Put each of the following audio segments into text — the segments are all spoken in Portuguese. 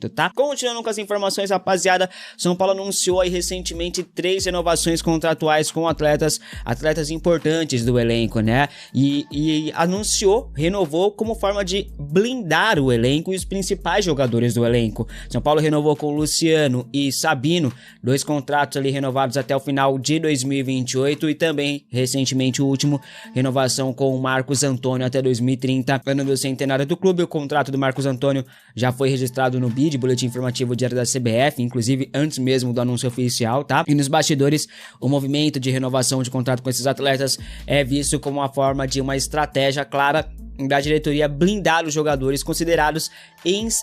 tá? Continuando com as informações, rapaziada, São Paulo anunciou aí recentemente 3 renovações contratuais com atletas importantes do elenco, né? E renovou como forma de blindar o elenco e os principais jogadores do elenco. São Paulo renovou com Luciano e Sabino, 2 contratos ali renovados até o final de 2028 e também, recentemente, o último, renovação com o Marcos Antônio até 2030, ano do centenário do clube. O contrato do Marcos Antônio já foi registrado no BID, Boletim Informativo Diário da CBF, inclusive antes mesmo do anúncio oficial, tá? E nos bastidores, o movimento de renovação de contrato com esses atletas é visto como uma forma de uma estratégia clara da diretoria blindar os jogadores considerados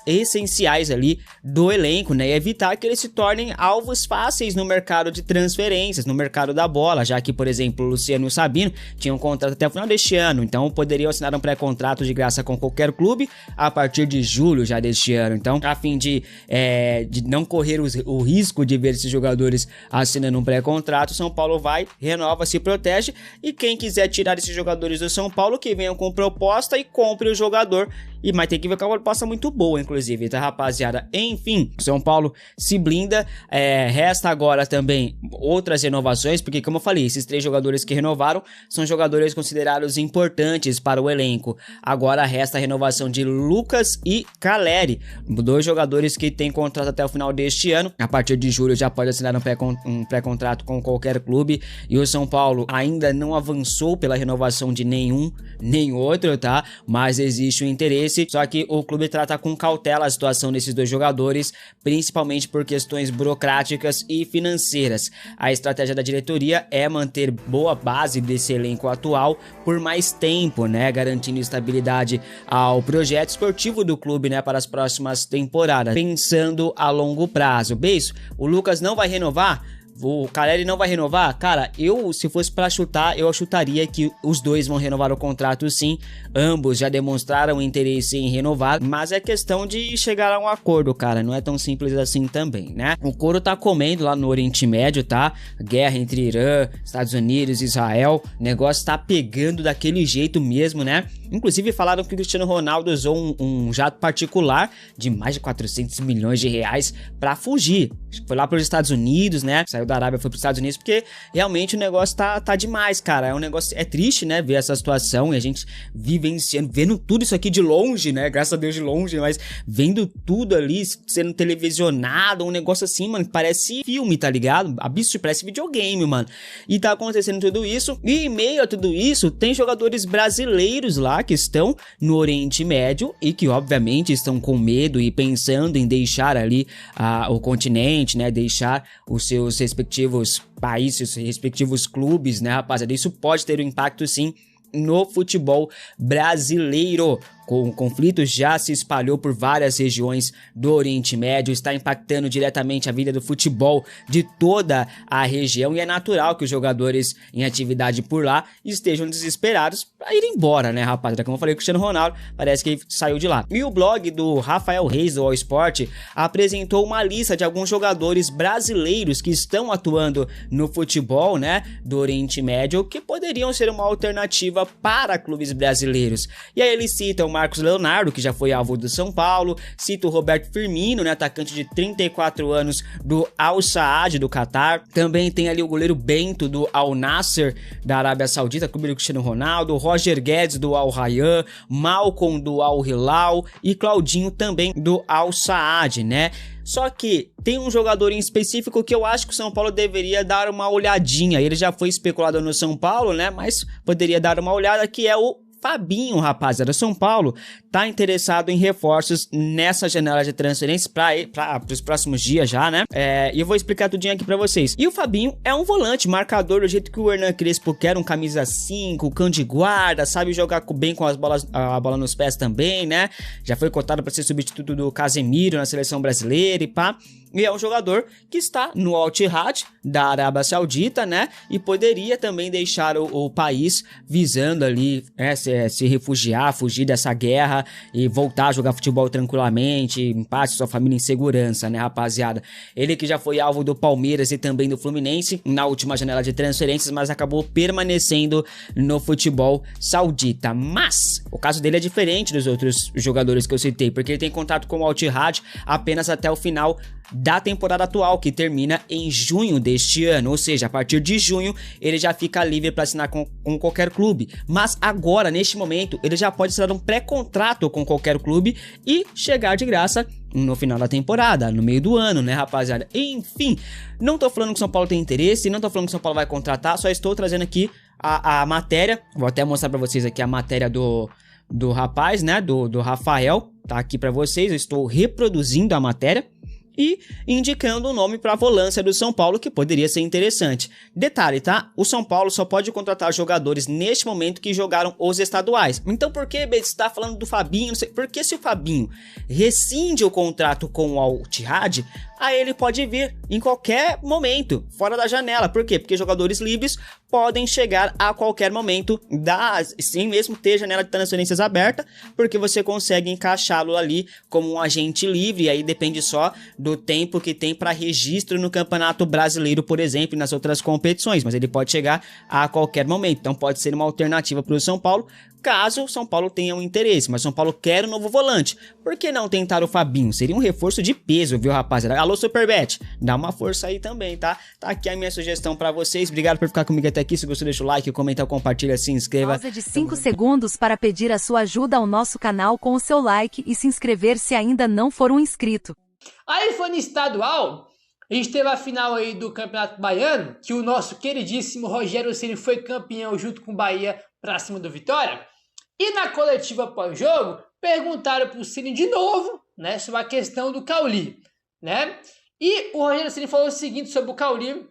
essenciais ali do elenco, né, e evitar que eles se tornem alvos fáceis no mercado de transferências, no mercado da bola, já que, por exemplo, o Luciano e o Sabino tinham um contrato até o final deste ano, então poderiam assinar um pré-contrato de graça com qualquer clube a partir de julho já deste ano. Então, a fim de não correr o risco de ver esses jogadores assinando um pré-contrato, São Paulo vai, renova, se protege, e quem quiser tirar esses jogadores do São Paulo, que venham com proposta e compre o jogador. Mas tem que ver que a proposta é muito boa, inclusive, tá, rapaziada? Enfim, São Paulo se blinda. Resta agora também outras renovações, porque, como eu falei, esses 3 jogadores que renovaram são jogadores considerados importantes para o elenco. Agora resta a renovação de Lucas e Caleri, 2 jogadores que têm contrato até o final deste ano. A partir de julho já pode assinar um pré-contrato com qualquer clube, e o São Paulo ainda não avançou pela renovação de nenhum nem outro, tá? Mas existe um interesse. Só que o clube trata com cautela a situação desses 2 jogadores, principalmente por questões burocráticas e financeiras. A estratégia da diretoria é manter boa base desse elenco atual por mais tempo, né, garantindo estabilidade ao projeto esportivo do clube, né, para as próximas temporadas, pensando a longo prazo. Beijo, o Lucas não vai renovar? O Caleri não vai renovar? Cara, se fosse pra chutar, eu chutaria que os 2 vão renovar o contrato, sim. Ambos já demonstraram interesse em renovar, mas é questão de chegar a um acordo, cara. Não é tão simples assim também, né? O couro tá comendo lá no Oriente Médio, tá? Guerra entre Irã, Estados Unidos e Israel. O negócio tá pegando daquele jeito mesmo, né? Inclusive falaram que o Cristiano Ronaldo usou um jato particular de mais de 400 milhões de reais pra fugir. Foi lá pros Estados Unidos, né? Saiu da Arábia, foi pros Estados Unidos, porque realmente o negócio tá demais, cara. É triste, né, ver essa situação, e a gente vivenciando, vendo tudo isso aqui de longe, né? Graças a Deus de longe, mas vendo tudo ali sendo televisionado, um negócio assim, mano, que parece filme, tá ligado? Absurdo, parece videogame, mano. E tá acontecendo tudo isso, e em meio a tudo isso, tem jogadores brasileiros lá que estão no Oriente Médio e que obviamente estão com medo e pensando em deixar ali o continente, né, deixar os seus respectivos países, respectivos clubes, né, rapaziada. Isso pode ter um impacto, sim, no futebol brasileiro. O conflito já se espalhou por várias regiões do Oriente Médio, está impactando diretamente a vida do futebol de toda a região, e é natural que os jogadores em atividade por lá estejam desesperados para ir embora, né, rapaziada? Como eu falei, o Cristiano Ronaldo parece que saiu de lá. E o blog do Rafael Reis, do All Sport, apresentou uma lista de alguns jogadores brasileiros que estão atuando no futebol, né, do Oriente Médio, que poderiam ser uma alternativa para clubes brasileiros. E aí eles citam o Marcos Leonardo, que já foi alvo do São Paulo, cita o Roberto Firmino, né, atacante de 34 anos do Al Saad do Catar. Também tem ali o goleiro Bento do Al Nassr da Arábia Saudita, clube do Cristiano Ronaldo, Roger Guedes do Al Rayyan, Malcom do Al Hilal e Claudinho também do Al Saad, né? Só que tem um jogador em específico que eu acho que o São Paulo deveria dar uma olhadinha. Ele já foi especulado no São Paulo, né? Mas poderia dar uma olhada, que é o Fabinho, rapaziada. São Paulo tá interessado em reforços nessa janela de transferências para os próximos dias já, né? E eu vou explicar tudinho aqui pra vocês. E o Fabinho é um volante, marcador, do jeito que o Hernan Crespo quer, um camisa 5, cão de guarda, sabe jogar bem com a bola nos pés também, né? Já foi cotado para ser substituto do Casemiro na seleção brasileira e pá. E é um jogador que está no Al Ittihad da Arábia Saudita, né? E poderia também deixar o país visando ali se refugiar, fugir dessa guerra casa e voltar a jogar futebol tranquilamente, em paz, sua família em segurança, né, rapaziada? Ele que já foi alvo do Palmeiras e também do Fluminense na última janela de transferências, mas acabou permanecendo no futebol saudita. Mas o caso dele é diferente dos outros jogadores que eu citei, porque ele tem contato com o Al Ittihad apenas até o final da temporada atual, que termina em junho deste ano, ou seja, a partir de junho ele já fica livre para assinar com qualquer clube, mas agora, neste momento, ele já pode assinar um pré-contrato com qualquer clube e chegar de graça no final da temporada, no meio do ano, né, rapaziada? Enfim, não tô falando que o São Paulo tem interesse, não tô falando que o São Paulo vai contratar, só estou trazendo aqui a matéria, vou até mostrar para vocês aqui a matéria do rapaz, né, do Rafael, tá aqui para vocês, eu estou reproduzindo a matéria e indicando um nome para a volância do São Paulo que poderia ser interessante. Detalhe, tá? O São Paulo só pode contratar jogadores neste momento que jogaram os estaduais. Então por que você está falando do Fabinho? Não sei. Porque se o Fabinho rescinde o contrato com o Al Ittihad, aí ele pode vir em qualquer momento, fora da janela. Por quê? Porque jogadores livres podem chegar a qualquer momento, sem mesmo ter janela de transferências aberta, porque você consegue encaixá-lo ali como um agente livre, e aí depende só do tempo que tem para registro no Campeonato Brasileiro, por exemplo, e nas outras competições, mas ele pode chegar a qualquer momento, então pode ser uma alternativa para o São Paulo, caso o São Paulo tenha um interesse, mas o São Paulo quer um novo volante. Por que não tentar o Fabinho? Seria um reforço de peso, viu, rapaziada? Alô, Superbet, dá uma força aí também, tá? Tá aqui a minha sugestão pra vocês. Obrigado por ficar comigo até aqui. Se gostou, deixa o like, comenta, compartilha, se inscreva. Pausa de 5 segundos para pedir a sua ajuda ao nosso canal com o seu like e se inscrever se ainda não for um inscrito. Aí foi no estadual, a gente teve a final aí do Campeonato Baiano, que o nosso queridíssimo Rogério Ceni foi campeão junto com o Bahia pra cima do Vitória. E na coletiva pós-jogo, perguntaram pro Ceni de novo, né, sobre a questão do Cauli, né? E o Rogério Ceni falou o seguinte sobre o Cauli,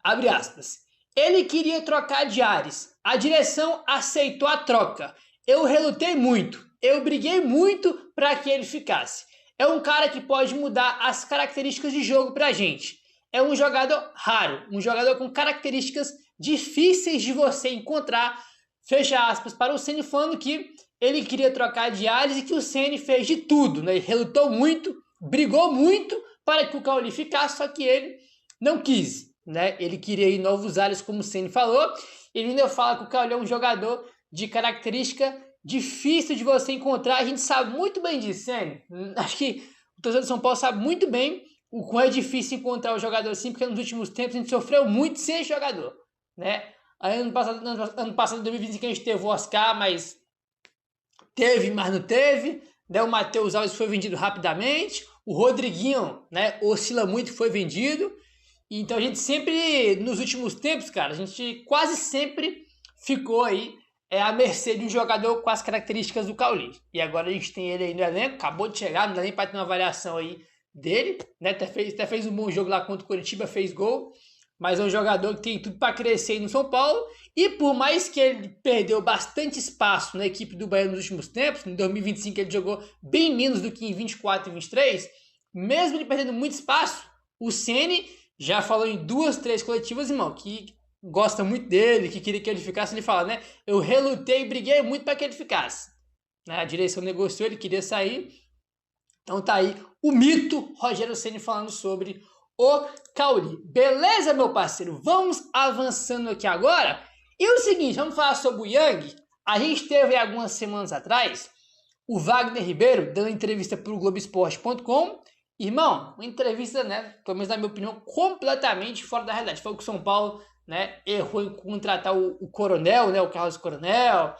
abre aspas, ele queria trocar de ares, a direção aceitou a troca, eu relutei muito, eu briguei muito para que ele ficasse. É um cara que pode mudar as características de jogo pra gente. É um jogador raro, um jogador com características difíceis de você encontrar, fecha aspas, para o Ceni, falando que ele queria trocar de ares e que o Ceni fez de tudo, né? Ele relutou muito, brigou muito para que o Cauli ficasse, só que ele não quis, né? Ele queria ir novos ares, como o Ceni falou. Ele ainda fala que o Cauli é um jogador de característica difícil de você encontrar. A gente sabe muito bem disso, Ceni. Acho que o torcedor de São Paulo sabe muito bem o quão é difícil encontrar o jogador assim, porque nos últimos tempos a gente sofreu muito sem esse jogador, né? Ano passado, 2025, a gente teve o Oscar, mas não teve, né? O Matheus Alves foi vendido rapidamente, o Rodriguinho, né, oscila muito, foi vendido. Então a gente sempre, nos últimos tempos, cara, a gente quase sempre ficou aí à mercê de um jogador com as características do Cauli. E agora a gente tem ele aí no elenco, acabou de chegar, não dá nem para ter uma avaliação aí dele, né? Até fez um bom jogo lá contra o Coritiba, fez gol. Mas é um jogador que tem tudo para crescer aí no São Paulo. E por mais que ele perdeu bastante espaço na equipe do Bahia nos últimos tempos, em 2025 ele jogou bem menos do que em 24 e 23, mesmo ele perdendo muito espaço, o Ceni já falou em 2, 3 coletivas, irmão, que gosta muito dele, que queria que ele ficasse. Ele fala, né? Eu relutei e briguei muito para que ele ficasse. A direção negociou, ele queria sair. Então tá aí o mito Rogério Ceni falando sobre o Cauli. Beleza, meu parceiro? Vamos avançando aqui agora. E o seguinte, vamos falar sobre o Yang. A gente teve algumas semanas atrás o Wagner Ribeiro dando entrevista para o Globoesporte.com. Irmão, uma entrevista, né, pelo menos na minha opinião, completamente fora da realidade. Falou que o São Paulo, né, errou em contratar o Coronel, né, o Carlos Coronel.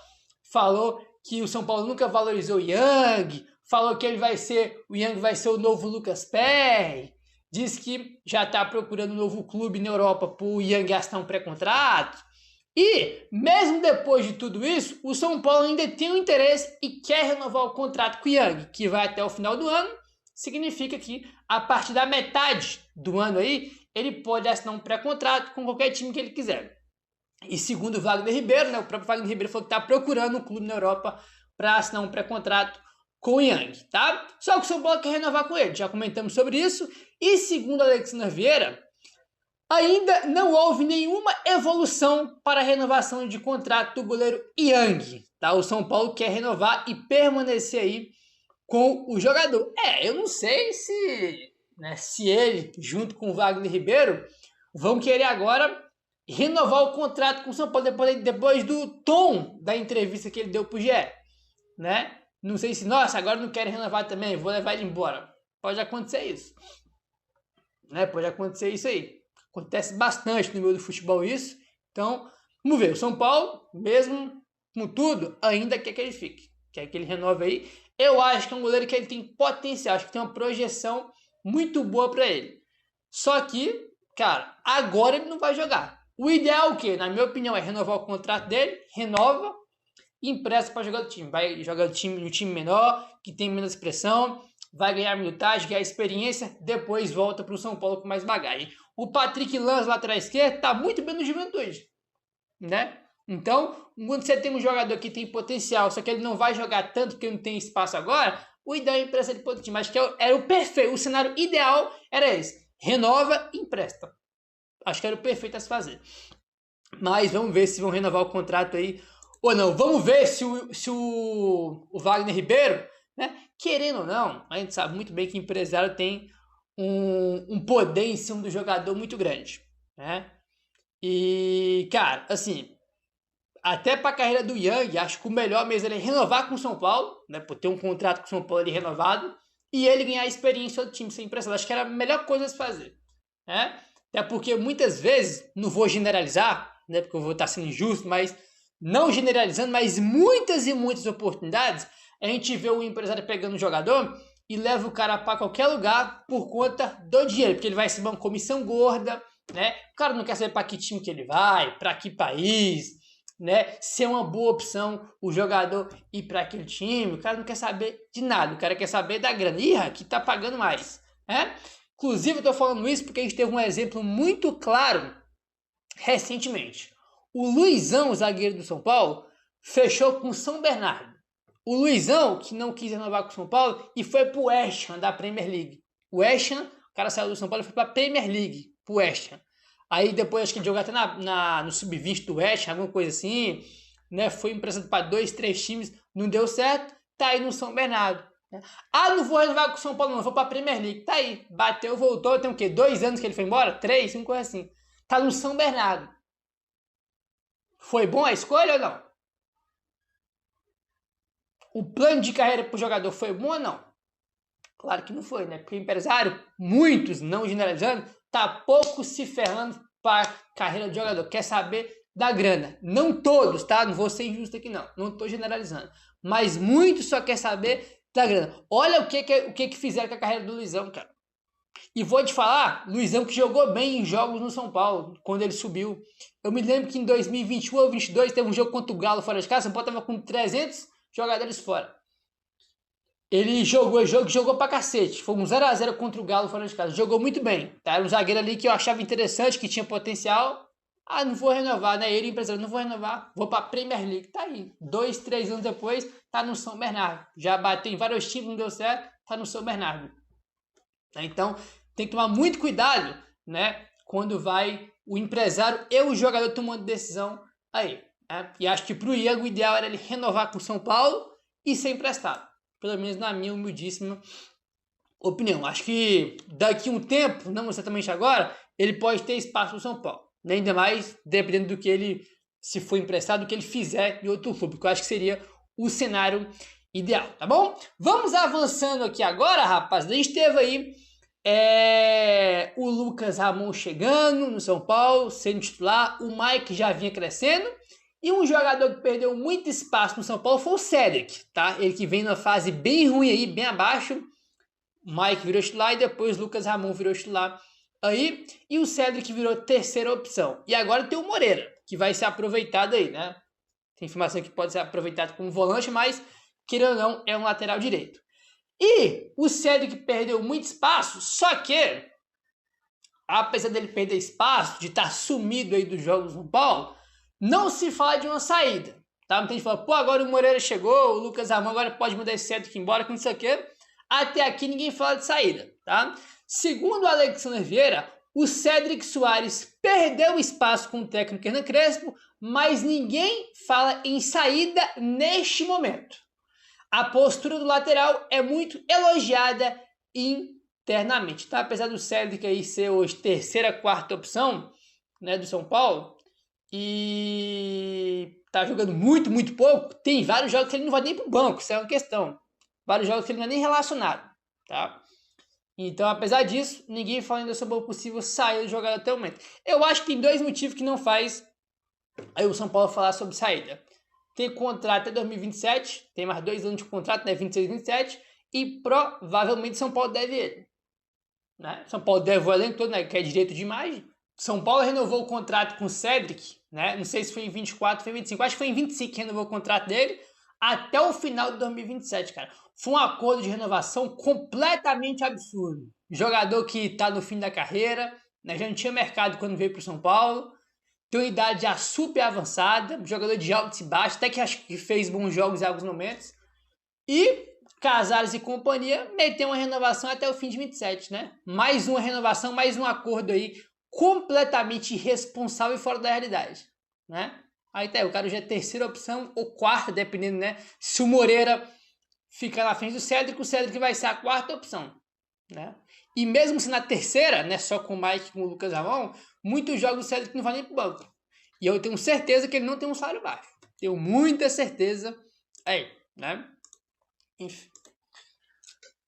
Falou que o São Paulo nunca valorizou o Yang. Falou que o Yang vai ser o novo Lucas Perry. Diz que já está procurando um novo clube na Europa para o Yang gastar um pré-contrato. E, mesmo depois de tudo isso, o São Paulo ainda tem um interesse e quer renovar o contrato com o Yang, que vai até o final do ano. Significa que, a partir da metade do ano aí, ele pode assinar um pré-contrato com qualquer time que ele quiser. E segundo o Wagner Ribeiro, né, o próprio Wagner Ribeiro falou que está procurando um clube na Europa para assinar um pré-contrato com o Yang, tá? Só que o São Paulo quer renovar com ele, já comentamos sobre isso. E segundo Alexandre Vieira, Ainda não houve nenhuma evolução para a renovação de contrato do goleiro Yang, tá? O São Paulo quer renovar e permanecer aí com o jogador. Eu não sei se ele, junto com o Wagner Ribeiro, vão querer agora renovar o contrato com o São Paulo depois do tom da entrevista que ele deu pro GE, né? Não sei se, nossa, agora não quero renovar também, vou levar ele embora. Pode acontecer isso, né? Pode acontecer isso aí. Acontece bastante no meio do futebol isso. Então, vamos ver. O São Paulo, mesmo com tudo, ainda quer que ele fique. Quer que ele renove aí. Eu acho que é um goleiro que ele tem potencial. Acho que tem uma projeção muito boa para ele. Só que, cara, agora ele não vai jogar. O ideal é o quê? Na minha opinião, é renovar o contrato dele. Renova e empresta para jogar do time. Vai jogar no time menor, que tem menos pressão. Vai ganhar minutagem, ganhar experiência. Depois volta para o São Paulo com mais bagagem. O Patrick Lanz, lateral esquerdo, tá muito bem no Juventude, né? Então, quando você tem um jogador que tem potencial, só que ele não vai jogar tanto porque não tem espaço agora, o ideal é emprestar ele para outro time. Acho que era o perfeito, o cenário ideal era esse. Renova e empresta. Acho que era o perfeito a se fazer. Mas vamos ver se vão renovar o contrato aí ou não. Vamos ver se o Wagner Ribeiro, né? Querendo ou não, a gente sabe muito bem que o empresário tem um poder em cima do jogador muito grande, né? E, cara, assim, até para a carreira do Yang, acho que o melhor mesmo é renovar com o São Paulo, né? Por ter um contrato com o São Paulo ali renovado e ele ganhar experiência do time sem emprestado. Acho que era a melhor coisa a se fazer, né? Até porque muitas vezes, não vou generalizar, né? Porque eu vou estar sendo injusto, mas não generalizando, mas muitas e muitas oportunidades a gente vê o empresário pegando o jogador e leva o cara para qualquer lugar por conta do dinheiro, porque ele vai receber uma comissão gorda, né? O cara não quer saber para que time que ele vai, para que país, né? Se é uma boa opção o jogador ir para aquele time, o cara não quer saber de nada, o cara quer saber da grana. Ih, que tá pagando mais, né? Inclusive, eu tô falando isso porque a gente teve um exemplo muito claro recentemente. O Luizão, zagueiro do São Paulo, fechou com o São Bernardo. O Luizão, que não quis renovar com o São Paulo, e foi pro West Ham da Premier League. O West Ham, o cara saiu do São Paulo e foi pra Premier League, pro West Ham. Aí depois acho que ele jogou até no sub-20 do West Ham, alguma coisa assim, né? Foi emprestado para 2, 3 times, não deu certo, tá aí no São Bernardo. Né? Não vou renovar com o São Paulo não, vou pra Premier League. Tá aí, bateu, voltou, tem o quê? 2 anos que ele foi embora? 3, 5 coisa assim. Tá no São Bernardo. Foi bom a escolha ou não? O plano de carreira para o jogador foi bom ou não? Claro que não foi, né? Porque o empresário, muitos, não generalizando, tá pouco se ferrando para a carreira do jogador. Quer saber da grana. Não todos, tá? Não vou ser injusto aqui, não. Não estou generalizando. Mas muitos só quer saber da grana. Olha o que fizeram com a carreira do Luizão, cara. E vou te falar, Luizão que jogou bem em jogos no São Paulo, quando ele subiu. Eu me lembro que em 2021 ou 2022 teve um jogo contra o Galo fora de casa. São Paulo tava com 300 jogadores fora. Ele jogou pra cacete. Foi um 0x0 contra o Galo fora de casa. Jogou muito bem. Tá? Era um zagueiro ali que eu achava interessante, que tinha potencial. Não vou renovar, né? Ele, empresário, não vou renovar. Vou pra Premier League. Tá aí. 2, 3 anos depois, tá no São Bernardo. Já bateu em vários times, não deu certo. Tá no São Bernardo. Então, tem que tomar muito cuidado, né? Quando vai o empresário e o jogador tomando decisão aí. Né? E acho que pro Iago o ideal era ele renovar com o São Paulo e ser emprestado. Pelo menos na minha humildíssima opinião. Acho que daqui a um tempo, não exatamente agora, ele pode ter espaço no São Paulo. Ainda mais dependendo do que ele, se for emprestado, do que ele fizer em outro clube. Que eu acho que seria o cenário ideal, tá bom? Vamos avançando aqui agora, rapaz. A gente teve aí o Lucas Ramon chegando no São Paulo, sendo titular. O Mike já vinha crescendo. E um jogador que perdeu muito espaço no São Paulo foi o Cédric, tá? Ele que vem numa fase bem ruim aí, bem abaixo. O Mike virou titular e depois o Lucas Ramon virou titular aí. E o Cédric virou terceira opção. E agora tem o Moreira, que vai ser aproveitado aí, né? Tem informação que pode ser aproveitado como volante, mas, querendo ou não, é um lateral direito. E o Cédric perdeu muito espaço, só que, apesar dele perder espaço, de estar sumido aí dos jogos no São Paulo, não se fala de uma saída, tá? Não tem gente falando, pô, agora o Moreira chegou, o Lucas Ramon agora pode mandar esse Cédric embora, com isso aqui. Até aqui ninguém fala de saída, tá? Segundo o Alexandre Vieira, O Cédric Soares perdeu espaço com o técnico Hernan Crespo, mas ninguém fala em saída neste momento. A postura do lateral é muito elogiada internamente, tá? Apesar do Cédric aí ser hoje terceira, quarta opção, né, do São Paulo, e tá jogando muito, muito pouco, tem vários jogos que ele não vai nem pro banco, isso é uma questão. Vários jogos que ele não é nem relacionado, tá? Então, apesar disso, ninguém fala ainda sobre a possível saída do jogador até o momento. Eu acho que tem dois motivos que não faz aí o São Paulo falar sobre saída. Tem contrato até 2027, tem mais 2 anos de contrato, né? 26 e 27, e provavelmente São Paulo deve ele. Né? São Paulo deve o elenco todo, né? Que é direito de imagem. São Paulo renovou o contrato com o Cédric, né? Não sei se foi em 24, foi em 25, acho que foi em 25 que renovou o contrato dele, até o final de 2027, cara. Foi um acordo de renovação completamente absurdo. Jogador que tá no fim da carreira, né? Já não tinha mercado quando veio pro São Paulo, tem uma idade já super avançada, jogador de altos e baixos, até que acho que fez bons jogos em alguns momentos. E Casares e companhia meteu uma renovação até o fim de 27, né? Mais uma renovação, mais um acordo aí completamente irresponsável e fora da realidade, né? Aí tá, o cara já é terceira opção ou quarta, dependendo, né? Se o Moreira ficar na frente do Cédric, o Cédric vai ser a quarta opção, né? E mesmo se na terceira, né, só com o Mike e com o Lucas Ramon, muitos jogos do Cédric não vão nem pro banco. E eu tenho certeza que ele não tem um salário baixo. Tenho muita certeza aí, né? Enfim.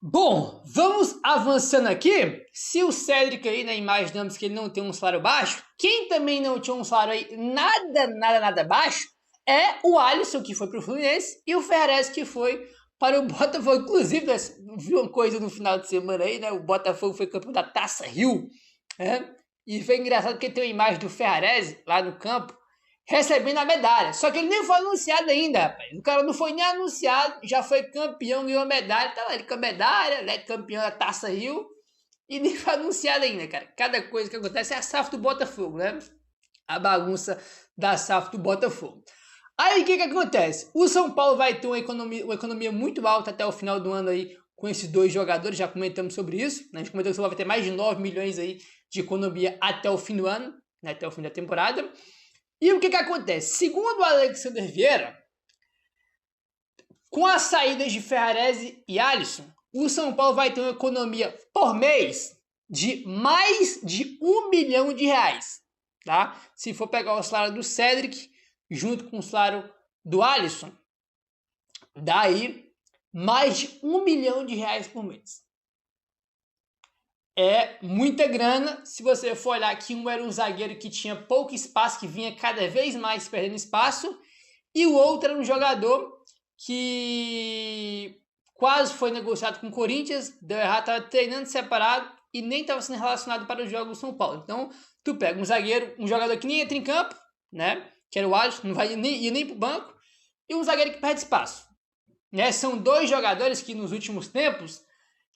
Bom, vamos avançando aqui. Se o Cédric aí, né, imaginamos que ele não tem um salário baixo, quem também não tinha um salário aí nada baixo é o Alisson, que foi pro Fluminense, e o Ferrez, que foi para o Botafogo. Inclusive, viu uma coisa no final de semana aí, né? O Botafogo foi campeão da Taça Rio, né? E foi engraçado porque tem uma imagem do Ferrez lá no campo, recebendo a medalha. Só que ele nem foi anunciado ainda, rapaz. O cara não foi nem anunciado, já foi campeão, ganhou a medalha, tá lá ele com a medalha, né? Campeão da Taça Rio, e nem foi anunciado ainda, cara. Cada coisa que acontece é a SAF do Botafogo, né? A bagunça da SAF do Botafogo. Aí o que acontece? O São Paulo vai ter uma economia muito alta até o final do ano aí com esses dois jogadores, já comentamos sobre isso, né? A gente comentou que o São Paulo vai ter mais de 9 milhões aí de economia até o fim do ano, né? Até o fim da temporada. E o que acontece? Segundo o Alexander Vieira, com as saídas de Ferrarese e Alisson, o São Paulo vai ter uma economia por mês de mais de R$1 milhão, tá? Se for pegar o salário do Cédric junto com o salário do Alisson, daí mais de R$1 milhão por mês. É muita grana. Se você for olhar aqui, um era um zagueiro que tinha pouco espaço, que vinha cada vez mais perdendo espaço, e o outro era um jogador que quase foi negociado com o Corinthians, deu errado, estava treinando separado e nem estava sendo relacionado para os jogos do São Paulo. Então, tu pega um zagueiro, um jogador que nem entra em campo, né? Que era o Alisson, não vai ir nem para o banco, e um zagueiro que perde espaço. Né? São dois jogadores que nos últimos tempos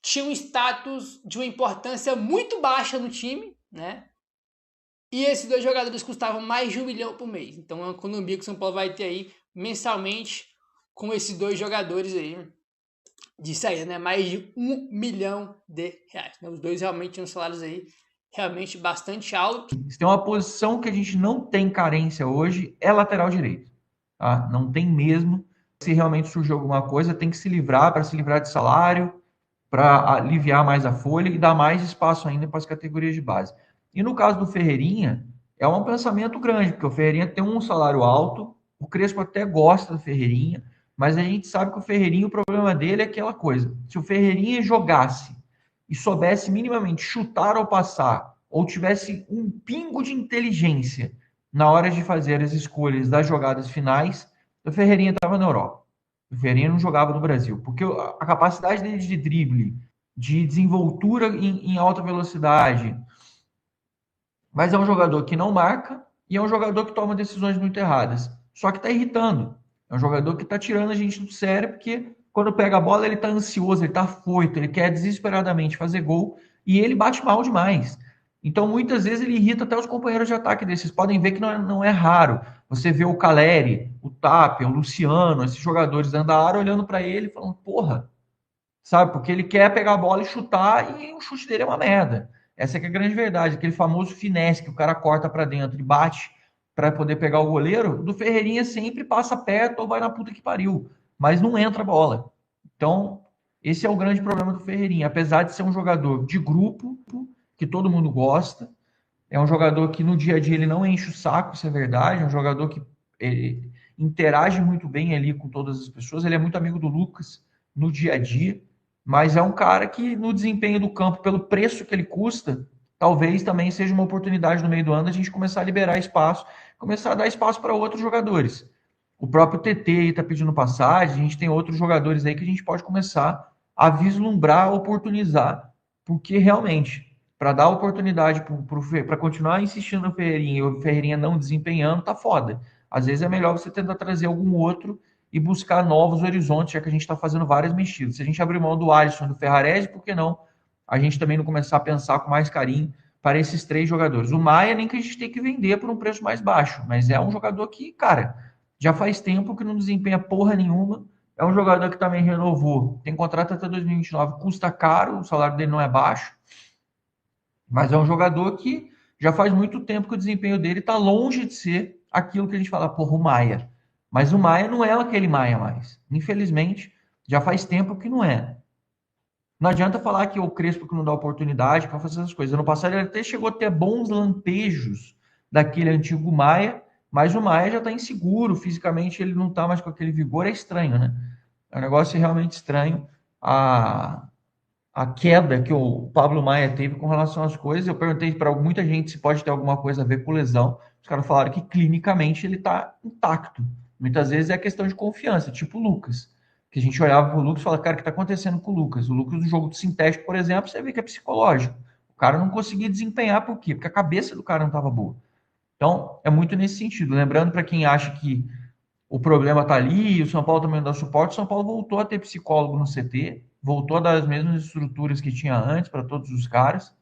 tinham status de uma importância muito baixa no time, né? E esses dois jogadores custavam mais de R$1 milhão por mês. Então é uma economia que o São Paulo vai ter aí mensalmente com esses dois jogadores aí de saída, né? Mais de R$1 milhão. Né? Os dois realmente tinham salários aí realmente bastante altos. Tem uma posição que a gente não tem carência hoje, é lateral direito. Tá? Não tem mesmo. Se realmente surgir alguma coisa, tem que se livrar para se livrar de salário, para aliviar mais a folha e dar mais espaço ainda para as categorias de base. E no caso do Ferreirinha, é um pensamento grande, porque o Ferreirinha tem um salário alto, o Crespo até gosta do Ferreirinha, mas a gente sabe que o Ferreirinha, o problema dele é aquela coisa, se o Ferreirinha jogasse e soubesse minimamente chutar ou passar, ou tivesse um pingo de inteligência na hora de fazer as escolhas das jogadas finais, o Ferreirinha estava na Europa. O Ferreirinha não jogava no Brasil, porque a capacidade dele de drible, de desenvoltura em alta velocidade, mas é um jogador que não marca e é um jogador que toma decisões muito erradas. Só que está irritando. É um jogador que está tirando a gente do sério, porque quando pega a bola ele está ansioso, ele está afoito, ele quer desesperadamente fazer gol e ele bate mal demais. Então, muitas vezes, ele irrita até os companheiros de ataque desses. Podem ver que não é raro. Você vê o Caleri, o Tapia, o Luciano, esses jogadores dentro da área, olhando para ele e falando, porra, sabe? Porque ele quer pegar a bola e chutar e o chute dele é uma merda. Essa que é a grande verdade, aquele famoso finesse que o cara corta para dentro e bate para poder pegar o goleiro, do Ferreirinha sempre passa perto ou vai na puta que pariu, mas não entra a bola. Então, esse é o grande problema do Ferreirinha, apesar de ser um jogador de grupo, que todo mundo gosta, é um jogador que no dia a dia ele não enche o saco, isso é verdade, é um jogador que interage muito bem ali com todas as pessoas, ele é muito amigo do Lucas no dia a dia, mas é um cara que no desempenho do campo, pelo preço que ele custa, talvez também seja uma oportunidade no meio do ano a gente começar a liberar espaço, começar a dar espaço para outros jogadores. O próprio TT aí está pedindo passagem, a gente tem outros jogadores aí que a gente pode começar a vislumbrar, oportunizar, porque realmente, para dar oportunidade para continuar insistindo no Ferreirinha e o Ferreirinha não desempenhando, tá foda. Às vezes é melhor você tentar trazer algum outro e buscar novos horizontes, já que a gente está fazendo várias mexidas. Se a gente abrir mão do Alisson e do Ferrarese, por que não a gente também não começar a pensar com mais carinho para esses 3 jogadores? O Maia nem que a gente tem que vender por um preço mais baixo, mas é um jogador que, cara, já faz tempo que não desempenha porra nenhuma. É um jogador que também renovou, tem contrato até 2029, custa caro, o salário dele não é baixo, mas é um jogador que já faz muito tempo que o desempenho dele está longe de ser aquilo que a gente fala, porra, o Maia. Mas o Maia não é aquele Maia mais. Infelizmente, já faz tempo que não é. Não adianta falar que o Crespo que não dá oportunidade para fazer essas coisas. Ano passado ele até chegou a ter bons lampejos daquele antigo Maia, mas o Maia já está inseguro, fisicamente ele não está mais com aquele vigor, é estranho, né? É um negócio realmente estranho. A queda que o Pablo Maia teve com relação às coisas, eu perguntei para muita gente se pode ter alguma coisa a ver com lesão. Os caras falaram que clinicamente ele está intacto. Muitas vezes é questão de confiança, tipo o Lucas. Que a gente olhava pro Lucas e falava, cara, o que está acontecendo com o Lucas? O Lucas no jogo do sintético, por exemplo, você vê que é psicológico. O cara não conseguia desempenhar, por quê? Porque a cabeça do cara não estava boa. Então, é muito nesse sentido. Lembrando para quem acha que o problema está ali, e o São Paulo também não dá suporte, o São Paulo voltou a ter psicólogo no CT, voltou a dar as mesmas estruturas que tinha antes para todos os caras.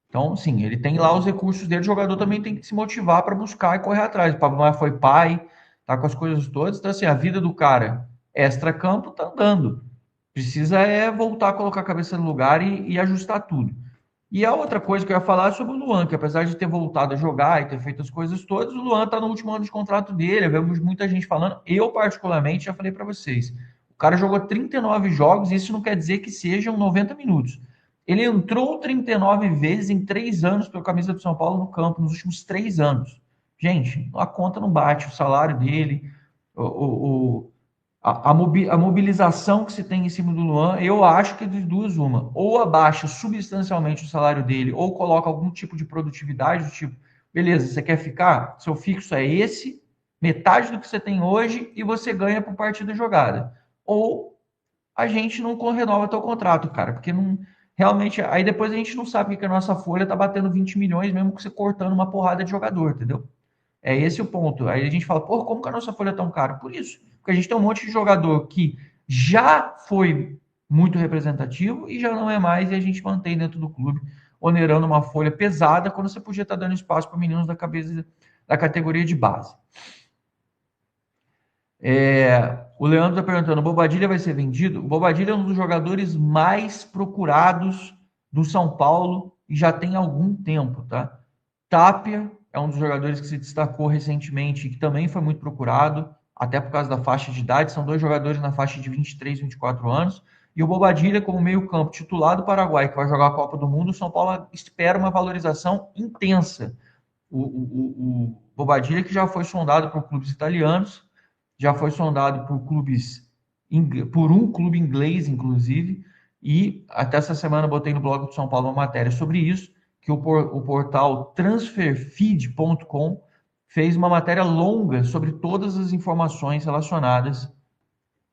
Então, sim, ele tem lá os recursos dele, o jogador também tem que se motivar para buscar e correr atrás. O Pablo Maia foi pai, tá com as coisas todas, então assim, a vida do cara extra-campo tá andando. Precisa voltar a colocar a cabeça no lugar e ajustar tudo. E a outra coisa que eu ia falar é sobre o Luan, que apesar de ter voltado a jogar e ter feito as coisas todas, o Luan tá no último ano de contrato dele, vemos muita gente falando, eu particularmente já falei para vocês, o cara jogou 39 jogos, e isso não quer dizer que sejam 90 minutos. Ele entrou 39 vezes em 3 anos pela camisa do São Paulo no campo, nos últimos 3 anos. Gente, a conta não bate, o salário dele, a mobilização que se tem em cima do Luan, eu acho que é de duas uma. Ou abaixa substancialmente o salário dele, ou coloca algum tipo de produtividade, do tipo, beleza, você quer ficar? Seu fixo é esse, metade do que você tem hoje, e você ganha por partida jogada. Ou a gente não renova teu contrato, cara, porque não... Realmente, aí depois a gente não sabe que a nossa folha tá batendo 20 milhões, mesmo que você cortando uma porrada de jogador, entendeu? É esse o ponto. Aí a gente fala, pô, como que a nossa folha é tão cara? Por isso. Porque a gente tem um monte de jogador que já foi muito representativo e já não é mais, e a gente mantém dentro do clube, onerando uma folha pesada, quando você podia estar dando espaço para meninos da categoria de base. O Leandro está perguntando, o Bobadilha vai ser vendido? O Bobadilha é um dos jogadores mais procurados do São Paulo e já tem algum tempo, tá? Tapia é um dos jogadores que se destacou recentemente e que também foi muito procurado, até por causa da faixa de idade. São 2 jogadores na faixa de 23, 24 anos. E o Bobadilha, como meio-campo titular do Paraguai, que vai jogar a Copa do Mundo, o São Paulo espera uma valorização intensa. O Bobadilha, que já foi sondado por clubes italianos, já foi sondado por um clube inglês, inclusive, e até essa semana eu botei no blog do São Paulo uma matéria sobre isso, que o portal transferfeed.com fez uma matéria longa sobre todas as informações relacionadas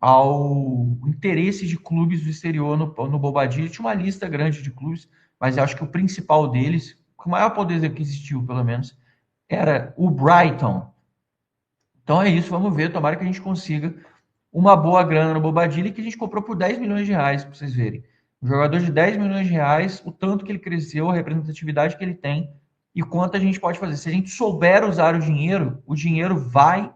ao interesse de clubes do exterior no Bobadilha. Tinha uma lista grande de clubes, mas eu acho que o principal deles, o maior poder que existiu, pelo menos, era o Brighton. Então é isso, vamos ver, tomara que a gente consiga uma boa grana no Bobadilha, que a gente comprou por 10 milhões de reais, para vocês verem. Um jogador de 10 milhões de reais, o tanto que ele cresceu, a representatividade que ele tem e quanto a gente pode fazer. Se a gente souber usar o dinheiro vai,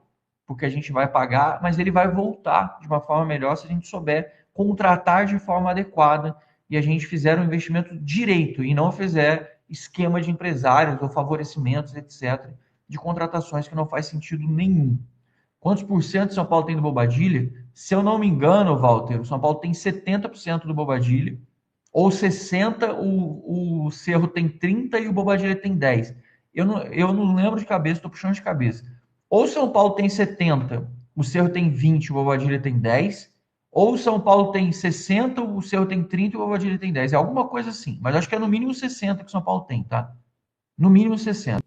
porque a gente vai pagar, mas ele vai voltar de uma forma melhor se a gente souber contratar de forma adequada e a gente fizer um investimento direito e não fizer esquema de empresários ou favorecimentos, etc., de contratações que não faz sentido nenhum. Quantos por cento São Paulo tem do Bobadilla? Se eu não me engano, Walter, o São Paulo tem 70% do Bobadilla, ou 60%, o Cerro tem 30% e o Bobadilla tem 10%. Eu não lembro de cabeça, estou puxando de cabeça. Ou São Paulo tem 70%, o Cerro tem 20%, o Bobadilla tem 10%, ou São Paulo tem 60%, o Cerro tem 30% e o Bobadilla tem 10%. É alguma coisa assim, mas acho que é no mínimo 60% que o São Paulo tem, tá? No mínimo 60%.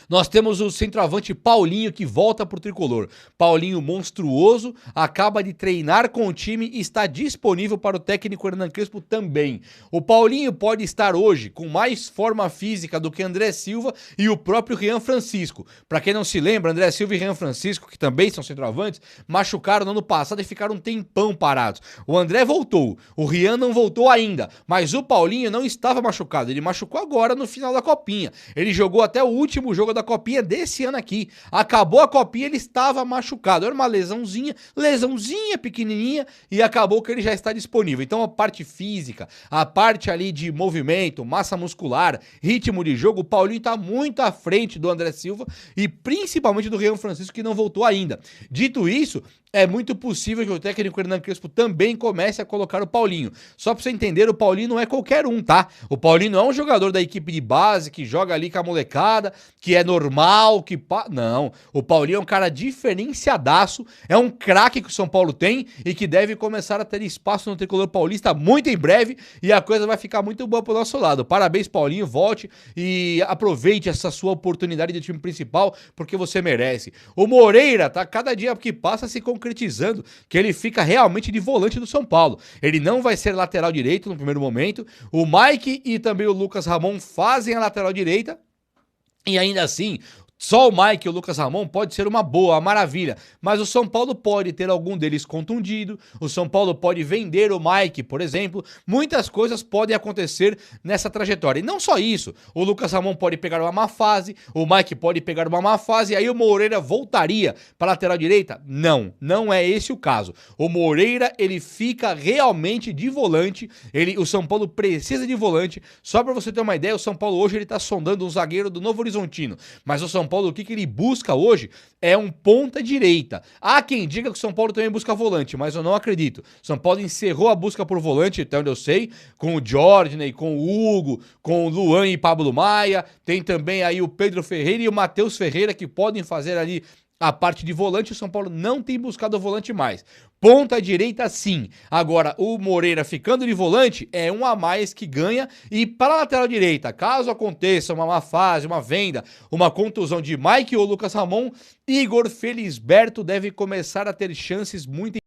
Nós temos o centroavante Paulinho que volta pro tricolor. Paulinho monstruoso, acaba de treinar com o time e está disponível para o técnico Hernan Crespo também. O Paulinho pode estar hoje com mais forma física do que André Silva e o próprio Rian Francisco. Para quem não se lembra, André Silva e Rian Francisco, que também são centroavantes, machucaram no ano passado e ficaram um tempão parados. O André voltou, o Rian não voltou ainda, mas o Paulinho não estava machucado, ele machucou agora no final da Copinha. Ele jogou até o último jogo da Copinha desse ano aqui. Acabou a Copinha, ele estava machucado. Era uma lesãozinha pequenininha e acabou que ele já está disponível. Então a parte física, a parte ali de movimento, massa muscular, ritmo de jogo, o Paulinho está muito à frente do André Silva e principalmente do Rian Francisco, que não voltou ainda. Dito isso, é muito possível que o técnico Hernan Crespo também comece a colocar o Paulinho. Só pra você entender, o Paulinho não é qualquer um, tá? O Paulinho não é um jogador da equipe de base que joga ali com a molecada, que é normal, que... Não, o Paulinho é um cara diferenciadaço, é um craque que o São Paulo tem e que deve começar a ter espaço no tricolor paulista muito em breve e a coisa vai ficar muito boa pro nosso lado. Parabéns, Paulinho, volte e aproveite essa sua oportunidade de time principal, porque você merece. O Moreira tá cada dia que passa se concretizando que ele fica realmente de volante do São Paulo. Ele não vai ser lateral direito no primeiro momento. O Mike e também o Lucas Ramon fazem a lateral direita e ainda assim só o Mike e o Lucas Ramon pode ser uma boa, uma maravilha, mas o São Paulo pode ter algum deles contundido, o São Paulo pode vender o Mike, por exemplo, muitas coisas podem acontecer nessa trajetória. E não só isso, o Lucas Ramon pode pegar uma má fase, o Mike pode pegar uma má fase, e aí o Moreira voltaria para a lateral direita? Não, não é esse o caso. O Moreira, ele fica realmente de volante, o São Paulo precisa de volante. Só para você ter uma ideia, o São Paulo hoje ele tá sondando um zagueiro do Novo Horizontino, mas o São Paulo, o que ele busca hoje é um ponta direita. Há quem diga que o São Paulo também busca volante, mas eu não acredito. São Paulo encerrou a busca por volante, até onde eu sei, com o Jordan, com o Hugo, com o Luan e Pablo Maia. Tem também aí o Pedro Ferreira e o Matheus Ferreira que podem fazer ali a parte de volante. O São Paulo não tem buscado o volante mais. Ponta direita sim. Agora, o Moreira ficando de volante é um a mais que ganha. E para a lateral direita, caso aconteça uma má fase, uma venda, uma contusão de Mike ou Lucas Ramon, Igor Felisberto deve começar a ter chances muito